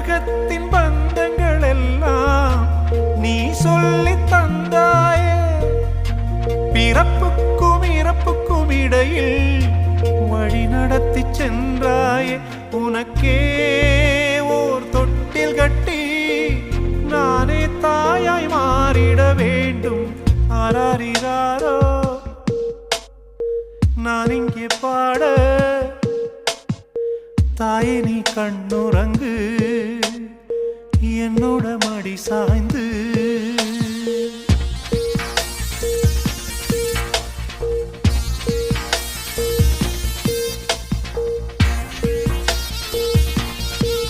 உலகத்தின் பந்தங்கள் எல்லாம் நீ சொல்லி தந்தாயே. பிறப்புக்கும் இறப்புக்கும் இடையில் வழி நடத்தி சென்றாயே. உனக்கே ஓர் தொட்டில் கட்டி நானே தாயாய் மாறிட வேண்டும். ஆராரிராரோ நான் இங்கே பாட, தாயே நீ கண்ணுறங்கு, என்னோட மடி சாய்ந்து